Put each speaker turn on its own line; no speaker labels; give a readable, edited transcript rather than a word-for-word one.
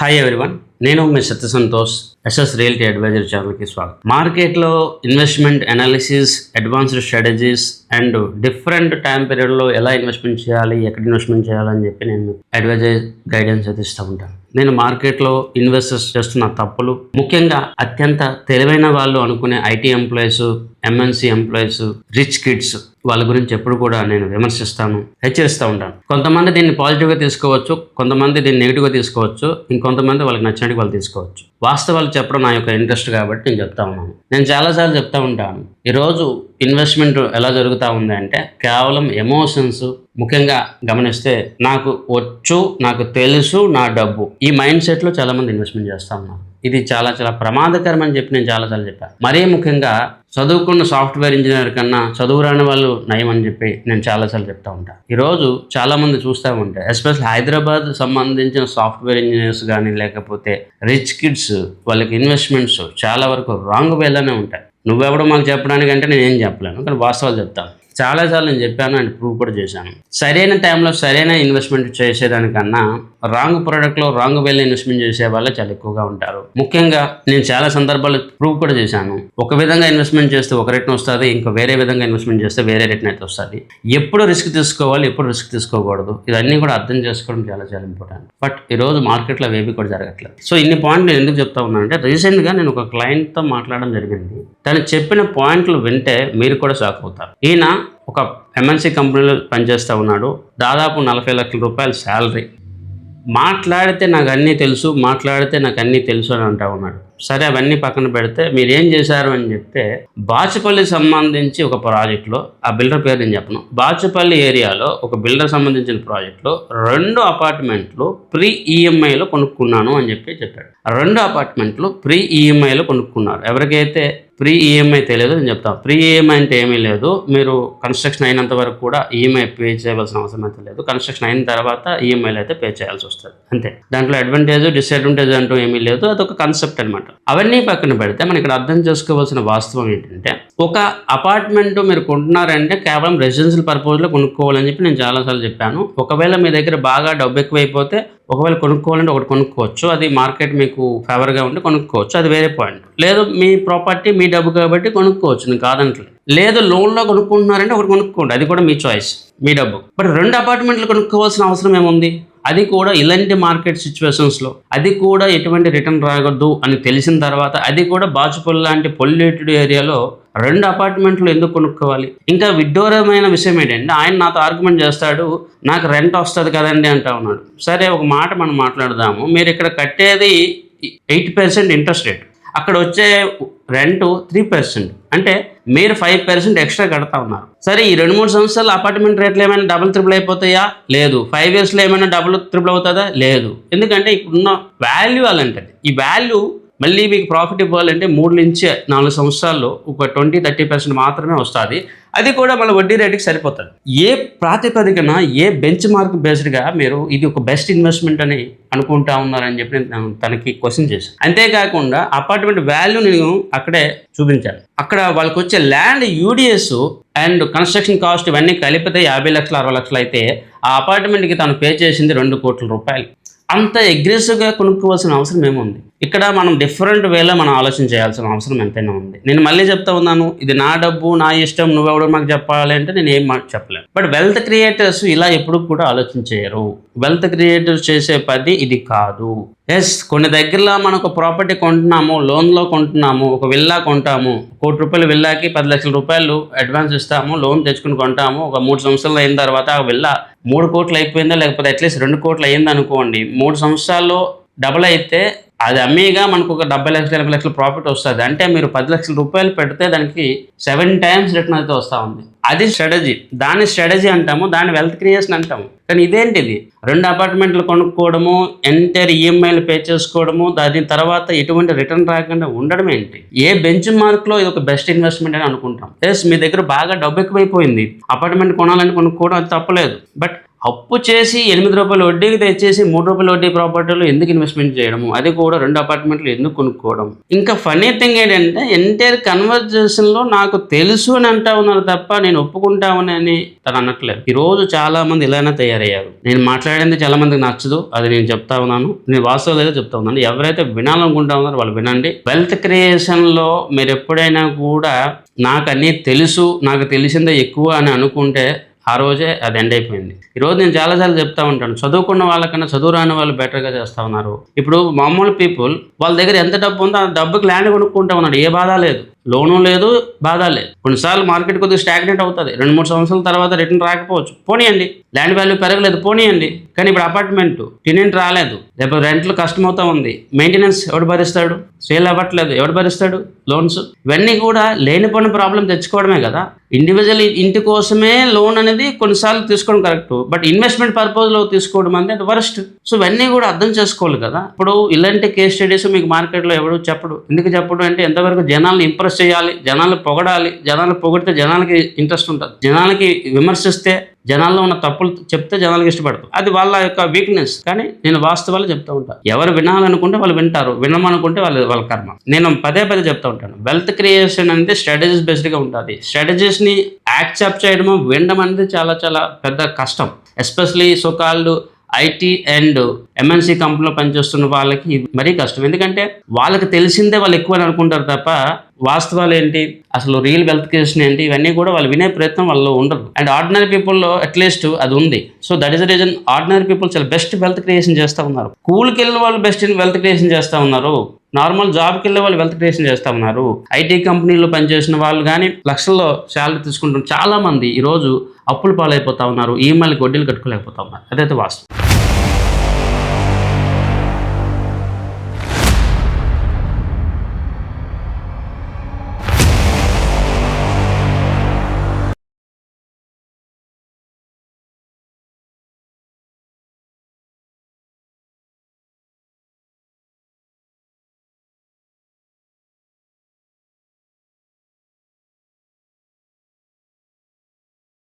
Hi everyone, నేను మీ సత్య Santosh, SS realty advisor ఛానల్కి స్వాగతం. మార్కెట్లో investment analysis, advanced strategies and different time పీరియడ్లో ఎలా ఇన్వెస్ట్మెంట్ చేయాలి, ఎక్కడ ఇన్వెస్ట్మెంట్ చేయాలని చెప్పి నేను అడ్వైజర్ గైడెన్స్ అయితే ఇస్తూ ఉంటాను. నేను మార్కెట్లో ఇన్వెస్టర్స్ చేస్తున్న తప్పులు, ముఖ్యంగా అత్యంత తెలివైన వాళ్ళు అనుకునే IT employees, MNC employees, rich kids వాళ్ళ గురించి ఎప్పుడు కూడా నేను విమర్శిస్తాను, హెచ్చరిస్తూ ఉంటాను. కొంతమంది దీన్ని పాజిటివ్గా తీసుకోవచ్చు, కొంతమంది దీన్ని నెగిటివ్గా తీసుకోవచ్చు, ఇంకొంతమంది వాళ్ళకి నచ్చినట్టు వాళ్ళు తీసుకోవచ్చు. వాస్తవాలు చెప్పడం నా యొక్క ఇంట్రెస్ట్ కాబట్టి నేను చెప్తా ఉన్నాను. నేను చాలాసార్లు చెప్తా ఉంటాను, ఈరోజు ఇన్వెస్ట్మెంట్ ఎలా జరుగుతూ ఉంది అంటే కేవలం ఎమోషన్స్, ముఖ్యంగా గమనిస్తే నాకు వచ్చు, నాకు తెలుసు, నా డబ్బు, ఈ మైండ్ సెట్లో చాలామంది ఇన్వెస్ట్మెంట్ చేస్తూ ఉన్నారు. ఇది చాలా చాలా ప్రమాదకరం అని చెప్పి నేను చాలాసార్లు చెప్పాను. మరీ ముఖ్యంగా చదువుకున్న సాఫ్ట్వేర్ ఇంజనీర్ కన్నా చదువు రాని వాళ్ళు నయం అని చెప్పి నేను చాలాసార్లు చెప్తా ఉంటాను. ఈరోజు చాలామంది చూస్తూ ఉంటే ఎస్పెషల్ హైదరాబాద్ సంబంధించిన సాఫ్ట్వేర్ ఇంజనీర్స్ కానీ లేకపోతే రిచ్ కిడ్స్ వాళ్ళకి ఇన్వెస్ట్మెంట్స్ చాలా వరకు రాంగ్ వేలోనే ఉంటాయి. నువ్వెవడో మాకు చెప్పడానికి అంటే నేను ఏం చెప్పలేను, కానీ వాస్తవాలు చెప్తాను. చాలాసార్లు నేను చెప్పాను అండ్ ప్రూవ్ కూడా చేశాను. సరైన టైంలో సరైన ఇన్వెస్ట్మెంట్ చేసేదానికన్నా రాంగ్ ప్రోడక్ట్లో రాంగ్ వేలో ఇన్వెస్ట్మెంట్ చేసే వాళ్ళే చాలా ఎక్కువగా ఉంటారు. ముఖ్యంగా నేను చాలా సందర్భాలు ప్రూవ్ కూడా చేశాను. ఒక విధంగా ఇన్వెస్ట్మెంట్ చేస్తే ఒక రిటర్న్ వస్తుంది, ఇంకా వేరే విధంగా ఇన్వెస్ట్మెంట్ చేస్తే వేరే రిటర్న్ అయితే వస్తుంది. ఎప్పుడు రిస్క్ తీసుకోవాలి, ఎప్పుడు రిస్క్ తీసుకోకూడదు, ఇవన్నీ కూడా అర్థం చేసుకోవడం చాలా చాలా ఇంపార్టెంట్. బట్ ఈరోజు మార్కెట్లో అవేవి కూడా జరగట్లేదు. సో ఇన్ని పాయింట్లు నేను ఎందుకు చెప్తా ఉన్నానంటే, రీసెంట్గా నేను ఒక క్లయింట్తో మాట్లాడడం జరిగింది. తను చెప్పిన పాయింట్లు వింటే మీరు కూడా షాక్ అవుతారు. ఈయన ఒక ఎంఎన్సీ కంపెనీలో పనిచేస్తూ ఉన్నాడు. దాదాపు 40 లక్షల రూపాయల శాలరీ. మాట్లాడితే నాకు అన్నీ తెలుసు, మాట్లాడితే నాకు అన్నీ తెలుసు అని అంటూ ఉన్నాడు. సరే, అవన్నీ పక్కన పెడితే మీరు ఏం చేశారు అని చెప్తే, బాచుపల్లి సంబంధించి ఒక ప్రాజెక్టులో, ఆ బిల్డర్ పేరు నేను చెప్పను, బాచుపల్లి ఏరియాలో ఒక బిల్డర్ సంబంధించిన ప్రాజెక్టులో 2 అపార్ట్మెంట్లు ప్రీ ఈఎంఐలో కొనుక్కున్నాను అని చెప్పాడు. 2 అపార్ట్మెంట్లు ప్రీ ఈఎంఐలో కొనుక్కున్నారు. ఎవరికైతే ప్రీ ఈఎంఐ తెలియదు నేను చెప్తాను. ప్రీ ఈఎంఐ అంటే ఏమీ లేదు, మీరు కన్స్ట్రక్షన్ అయినంత వరకు కూడా ఈఎంఐ పే చేయవలసిన అవసరం అయితే లేదు. కన్స్ట్రక్షన్ అయిన తర్వాత ఈఎంఐలు అయితే పే చేయాల్సి వస్తుంది, అంతే. దాంట్లో అడ్వాంటేజ్ డిసడ్వాంటేజ్ అంటూ ఏమీ లేదు, అదొక కాన్సెప్ట్ అనమాట. అవన్నీ పక్కన పెడితే మనం ఇక్కడ అర్థం చేసుకోవాల్సిన వాస్తవం ఏంటంటే, ఒక అపార్ట్మెంట్ మీరు కొంటున్నారంటే కేవలం రెసిడెన్షియల్ పర్పస్లో కొనుక్కోవాలని చెప్పి నేను చాలాసార్లు చెప్పాను. ఒకవేళ మీ దగ్గర బాగా డబ్బు ఎక్కువైపోతే ఒకవేళ కొనుక్కోవాలంటే ఒకటి కొనుక్కోవచ్చు, అది మార్కెట్ మీకు ఫేవర్గా ఉంటే కొనుక్కోవచ్చు, అది వేరే పాయింట్. లేదు మీ ప్రాపర్టీ మీ డబ్బు కాబట్టి కొనుక్కోవచ్చు, నేను కాదంటలేదు. లేదు లోన్లో కొనుక్కుంటున్నారంటే ఒకటి కొనుక్కోండి, అది కూడా మీ చాయిస్, మీ డబ్బు. బట్ 2 అపార్ట్మెంట్లు కొనుక్కోవాల్సిన అవసరం ఏముంది? అది కూడా ఇలాంటి మార్కెట్ సిచ్యువేషన్స్లో, అది కూడా ఎటువంటి రిటర్న్ రాగొద్దు అని తెలిసిన తర్వాత, అది కూడా బాచుపల్లి లాంటి పొల్యూటెడ్ ఏరియాలో 2 అపార్ట్మెంట్లు ఎందుకు కొనుక్కోవాలి? ఇంకా విడ్డూరమైన విషయం ఏంటంటే, ఆయన నాతో ఆర్గ్యుమెంట్ చేస్తాడు, నాకు రెంట్ వస్తుంది కదండి అంటా ఉన్నాడు. సరే, ఒక మాట మనం మాట్లాడదాము. మీరు ఇక్కడ కట్టేది 8% ఇంట్రెస్ట్ రేట్, అక్కడ వచ్చే రెంట్ 3%, అంటే మీరు 5% ఎక్స్ట్రా కడతా ఉన్నారు. సరే, ఈ 2-3 సంవత్సరాలు అపార్ట్మెంట్ రేట్లు ఏమైనా డబుల్ ట్రిపుల్ అయిపోతాయా? లేదు. 5 yearsలో ఏమైనా డబుల్ ట్రిపుల్ అవుతుందా? లేదు. ఎందుకంటే ఇప్పుడున్న వాల్యూ అలాంటిది. ఈ వాల్యూ మళ్ళీ మీకు ప్రాఫిట్ ఇవ్వాలంటే 3 నుంచి 4 సంవత్సరాల్లో ఒక 20-30% మాత్రమే వస్తుంది. అది కూడా మన వడ్డీ రేటుకి సరిపోతుంది. ఏ ప్రాతిపదికన, ఏ బెంచ్ మార్క్ బేస్డ్గా మీరు ఇది ఒక బెస్ట్ ఇన్వెస్ట్మెంట్ అని అనుకుంటా ఉన్నారని చెప్పి నేను తనకి క్వశ్చన్ చేశాను. అంతేకాకుండా అపార్ట్మెంట్ వాల్యూ నేను అక్కడే చూపించాను. అక్కడ వాళ్ళకి వచ్చే land UDS and construction cost ఇవన్నీ కలిపితే 50 లక్షలు 60 లక్షలు అయితే, ఆ అపార్ట్మెంట్కి తను పే చేసింది 2 కోట్ల రూపాయలు. అంత అగ్రెసివ్గా కొనుక్కోవాల్సిన అవసరం ఏముంది? ఇక్కడ మనం డిఫరెంట్ వేలో మనం ఆలోచన చేయాల్సిన అవసరం ఎంతైనా ఉంది. నేను మళ్ళీ చెప్తా ఉన్నాను, ఇది నా డబ్బు, నా ఇష్టం, నువ్వెవడో మాకు చెప్పాలి అంటే నేను ఏం చెప్పలేను. బట్ వెల్త్ క్రియేటర్స్ ఇలా ఎప్పుడు కూడా ఆలోచన చేయరు. వెల్త్ క్రియేటర్స్ చేసే పని ఇది కాదు. ఎస్, కొన్ని దగ్గరలో మనం ఒక ప్రాపర్టీ కొంటున్నాము, లోన్లో కొంటున్నాము, ఒక విల్లా కొంటాము, 1 కోటి రూపాయల విల్లాకి 10 లక్షల రూపాయలు అడ్వాన్స్ ఇస్తాము, లోన్ తెచ్చుకుని కొంటాము. ఒక 3 సంవత్సరాలు అయిన తర్వాత ఆ విల్లా 3 కోట్లు అయిపోయిందా, లేకపోతే అట్లీస్ట్ 2 కోట్లు అయ్యింది అనుకోండి. 3 సంవత్సరాల్లో డబుల్ అయితే అది అమ్మీగా మనకు ఒక 70 లక్షలు 80 లక్షల ప్రాఫిట్ వస్తుంది. అంటే మీరు 10 లక్షల రూపాయలు పెడితే దానికి 7 times రిటర్న్ అయితే వస్తూ ఉంది. అది స్ట్రాటజీ, దాని స్ట్రాటజీ అంటాము, దాని వెల్త్ క్రియేషన్ అంటాము. కానీ ఇదేంటిది? 2 అపార్ట్మెంట్లు కొనుక్కోవడము, ఎంటైర్ ఈఎంఐలు పే చేసుకోవడము, దాని తర్వాత ఎటువంటి రిటర్న్ రాకుండా ఉండడం ఏంటి? ఏ బెంచ్ మార్క్లో ఇది ఒక బెస్ట్ ఇన్వెస్ట్మెంట్ అని అనుకుంటాం. ఎస్, మీ దగ్గర బాగా డబ్బు ఎక్కువైపోయింది, అపార్ట్మెంట్ కొనాలని కొనుక్కోవడం అది తప్పలేదు. బట్ అప్పు చేసి రూ. 8 వడ్డీకి తెచ్చేసి రూ. 3 వడ్డీ ప్రాపర్టీలో ఎందుకు ఇన్వెస్ట్మెంట్ చేయడము, అది కూడా 2 అపార్ట్మెంట్లు ఎందుకు కొనుక్కోవడం. ఇంకా ఫన్నీ థింగ్ ఏంటంటే ఎంటైర్ కన్వర్జేషన్లో నాకు తెలుసు అని అంటా ఉన్నారు తప్ప నేను ఒప్పుకుంటామని అని తను అనట్లేదు. ఈరోజు చాలా మంది ఇలానే తయారయ్యారు. నేను మాట్లాడేది చాలా మందికి నచ్చదు, అది నేను చెప్తా ఉన్నాను, నేను వాస్తవం ఏదో చెప్తా ఉన్నాను. ఎవరైతే వినాలనుకుంటా ఉన్నారో వాళ్ళు వినండి. వెల్త్ క్రియేషన్లో మీరు ఎప్పుడైనా కూడా నాకు అన్నీ తెలుసు, నాకు తెలిసిందే ఎక్కువ అని అనుకుంటే ఆ రోజే అది ఎండ్ అయిపోయింది. ఈరోజు నేను చాలాసార్లు చెప్తా ఉంటాను, చదువుకున్న వాళ్ళకన్నా చదువు రాని వాళ్ళు బెటర్గా చేస్తూ ఉన్నారు. ఇప్పుడు మామూలు పీపుల్ వాళ్ళ దగ్గర ఎంత డబ్బు ఉందో ఆ డబ్బుకి ల్యాండ్ కొనుక్కుంటా ఉన్నాడు, ఏ బాధ లేదు, లోను లేదు, బాధ లేదు. కొన్నిసార్లు మార్కెట్ కొద్దిగా స్టాగ్నెట్ అవుతుంది, 2-3 సంవత్సరాల తర్వాత రిటర్న్ రాకపోవచ్చు, పోనీయండి. ల్యాండ్ వాల్యూ పెరగలేదు, పోనీయండి. కానీ ఇప్పుడు అపార్ట్మెంట్ టెనెంట్ రాలేదు, లేకపోతే రెంట్లు కష్టమవుతా ఉంది, మెయింటెనెన్స్ ఎవడు భరిస్తాడు, సేల్ అవ్వట్లేదు, ఎవడు భరిస్తాడు, లోన్స్. ఇవన్నీ కూడా లేనిపోయిన ప్రాబ్లం తెచ్చుకోవడమే కదా. ఇండివిజువల్ ఇంటి కోసమే లోన్ అనేది కొన్నిసార్లు తీసుకోవడం కరెక్ట్, బట్ ఇన్వెస్ట్మెంట్ పర్పస్లో తీసుకోవడం అంటే అది వరస్ట్. సో ఇవన్నీ కూడా అర్థం చేసుకోవాలి కదా. ఇప్పుడు ఇలాంటి కేస్ స్టడీస్ మీకు మార్కెట్లో ఎవడు చెప్పడు. ఎందుకు చెప్పడు అంటే ఎంతవరకు జనాల్ని ఇంప్రెస్ చేయాలి, జనాల్ని పొగడాలి, జనాలు పొగిడితే జనాలకి ఇంట్రెస్ట్ ఉంటుంది, జనాలకి విమర్శిస్తే జనాల్లో ఉన్న తప్పులు చెప్తే జనాలకు ఇష్టపడతారు, అది వాళ్ళ యొక్క వీక్నెస్. కానీ నేను వాస్తవాలు చెప్తూ ఉంటాను. ఎవరు వినాలనుకుంటే వాళ్ళు వింటారు, వినమనుకుంటే వాళ్ళ కర్మ. నేను పదే చెప్తూ ఉంటాను, వెల్త్ క్రియేషన్ అనేది స్ట్రాటజీస్ బేస్డ్గా ఉంటుంది. స్ట్రాటజీస్ని యాక్సెప్ట్ చేయడము, వినడం అనేది చాలా చాలా పెద్ద కష్టం. Especially so called IT and MNC కంపెనీలో పనిచేస్తున్న వాళ్ళకి ఇది మరీ కష్టం. ఎందుకంటే వాళ్ళకి తెలిసిందే వాళ్ళు ఎక్కువ అని అనుకుంటారు తప్ప వాస్తవాలు ఏంటి, అసలు రియల్ వెల్త్ క్రియేషన్ ఏంటి, ఇవన్నీ కూడా వాళ్ళు వినే ప్రయత్నం వాళ్ళలో ఉండదు. అండ్ ఆర్డినరీ పీపుల్లో అట్లీస్ట్ అది ఉంది. So that is the reason ordinary people చాలా బెస్ట్ వెల్త్ క్రియేషన్ చేస్తూ ఉన్నారు. స్కూల్కి వెళ్ళిన వాళ్ళు బెస్ట్ వెల్త్ క్రియేషన్ చేస్తూ ఉన్నారు, నార్మల్ జాబ్కి వెళ్ళే వాళ్ళు వెల్త్ క్రియేషన్ చేస్తూ ఉన్నారు. ఐటీ కంపెనీలో పనిచేసిన వాళ్ళు కానీ లక్షల్లో శాలరీ తీసుకుంటున్న చాలా మంది ఈరోజు అప్పులు పాలైపోతా ఉన్నారు, ఈఎంఐలకు వడ్డీలు కట్టుకోలేకపోతా ఉన్నారు. అదైతే వాస్తవం.